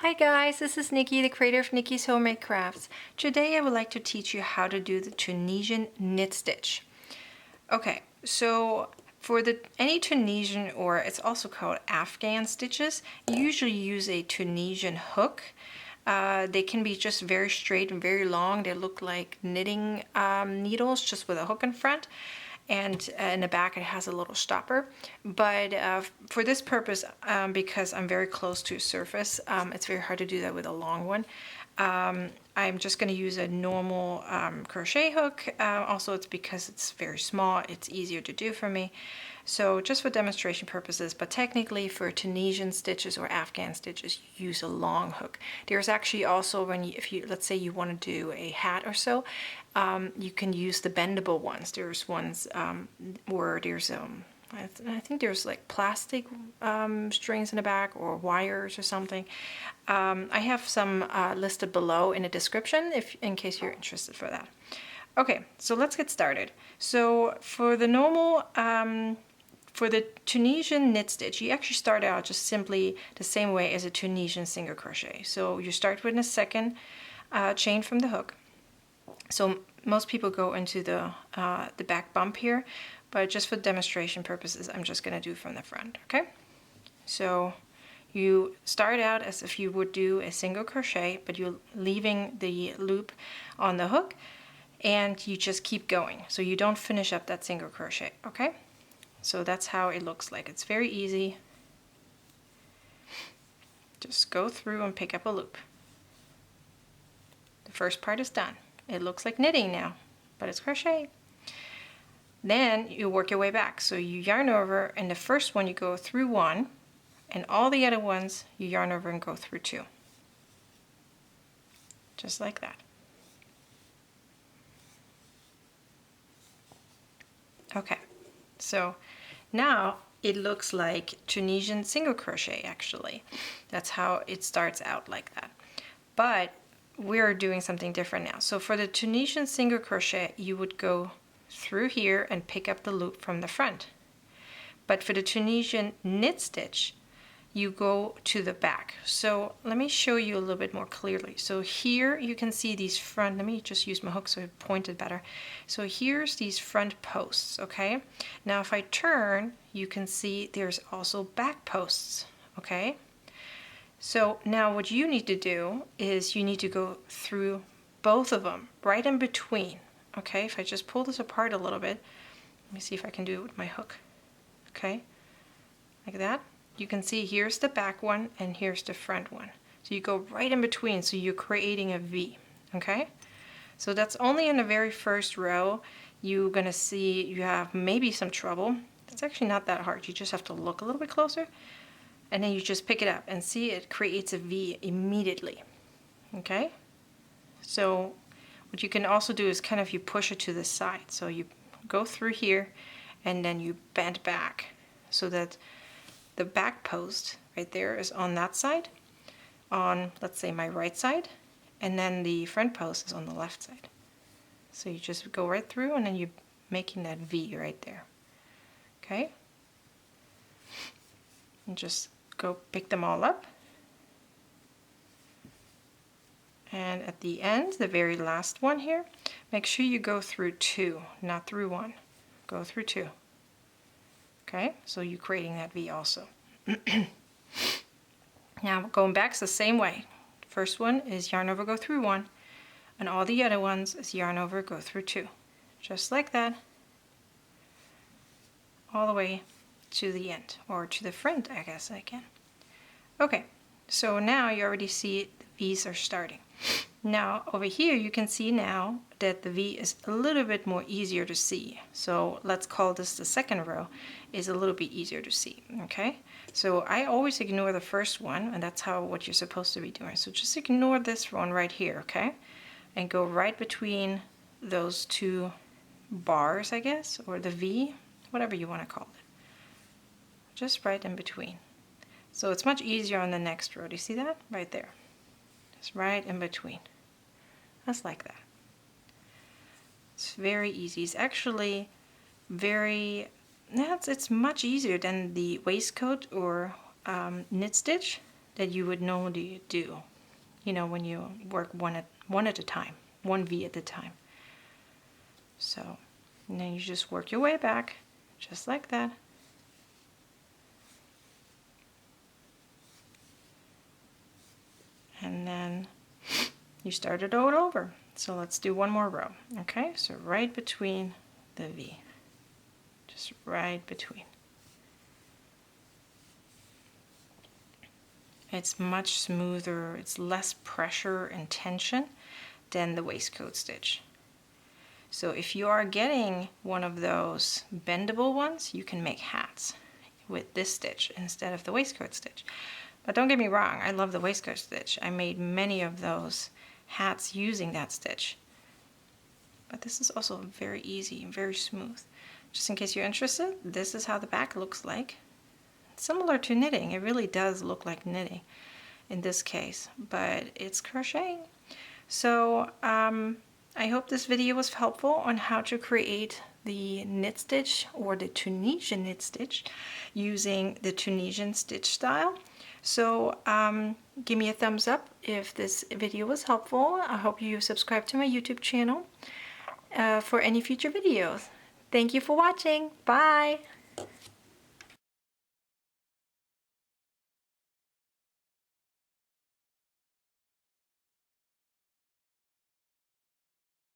Hi guys, this is Nicki, the creator of Nicki's Homemade Crafts. Today I would like to teach you how to do the Tunisian knit stitch. Okay, so for any Tunisian, or it's also called Afghan stitches, you usually use a Tunisian hook. They can be just very straight and very long. They look like knitting needles just with a hook in front. And in the back it has a little stopper, but for this purpose, because I'm very close to a surface, it's very hard to do that with a long one. I'm just going to use a normal crochet hook. Also, it's because it's very small, it's easier to do for me. So just for demonstration purposes, but technically for Tunisian stitches or Afghan stitches, you use a long hook. There's actually also, if you let's say you want to do a hat or so, you can use the bendable ones. There's ones where there's I think there's like plastic strings in the back, or wires or something. I have some listed below in the description in case you're interested for that. Okay, so let's get started. So for the normal, for the Tunisian knit stitch, you actually start out just simply the same way as a Tunisian single crochet. So you start with a second chain from the hook. So most people go into the back bump here, but just for demonstration purposes, I'm just going to do from the front, okay? So you start out as if you would do a single crochet, but you're leaving the loop on the hook, and you just keep going. So you don't finish up that single crochet, okay? So that's how it looks like. It's very easy. Just go through and pick up a loop. The first part is done. It looks like knitting now, but it's crochet. Then you work your way back. So you yarn over, and the first one you go through one, and all the other ones you yarn over and go through two. Just like that. Okay, so now it looks like Tunisian single crochet actually. That's how it starts out, like that. But we're doing something different now. So for the Tunisian single crochet, you would go through here and pick up the loop from the front. But for the Tunisian knit stitch, you go to the back. So let me show you a little bit more clearly. So here you can see these front, let me just use my hook so it pointed better. So here's these front posts, okay? Now if I turn, you can see there's also back posts, okay? So now what you need to do is you need to go through both of them, right in between, okay? If I just pull this apart a little bit, let me see if I can do it with my hook, okay? Like that. You can see here's the back one and here's the front one. So you go right in between, so you're creating a V, okay? So that's only in the very first row. You're gonna see you have maybe some trouble. It's actually not that hard. You just have to look a little bit closer, and then you just pick it up and see it creates a V immediately, okay? So what you can also do is kind of you push it to the side. So you go through here and then you bend back so that the back post right there is on that side, on, let's say, my right side, and then the front post is on the left side. So you just go right through, and then you're making that V right there, okay? And just go pick them all up. And at the end, the very last one here, make sure you go through two, not through one. Go through two. Okay, so you're creating that V also. Now going back, it's the same way. First one is yarn over, go through one, and all the other ones is yarn over, go through two. Just like that, all the way to the end, or to the front, I guess I can. Okay, so now you already see the V's are starting. Now over here you can see now that the V is a little bit more easier to see. So let's call this the second row, is a little bit easier to see, okay? So I always ignore the first one, and that's what you're supposed to be doing. So just ignore this one right here, okay? And go right between those two bars, I guess, or the V, whatever you want to call it. Just right in between. So it's much easier on the next row. Do you see that? Right there. Just right in between. Just like that. It's very easy. It's actually it's much easier than the waistcoat or knit stitch. that you would normally do, you know, when you work one at a time, one V at a time. So, and then you just work your way back, just like that. And then you start it all over. So let's do one more row. Okay, so right between the V, just right between. It's much smoother, it's less pressure and tension than the waistcoat stitch. So if you are getting one of those bendable ones, you can make hats with this stitch instead of the waistcoat stitch. But don't get me wrong, I love the waistcoat stitch. I made many of those hats using that stitch. But this is also very easy and very smooth. Just in case you're interested, this is how the back looks like. Similar to knitting, it really does look like knitting in this case, but it's crocheting. So I hope this video was helpful on how to create the knit stitch or the Tunisian knit stitch using the Tunisian stitch style. So give me a thumbs up if this video was helpful. I hope you subscribe to my YouTube channel for any future videos. Thank you for watching. Bye!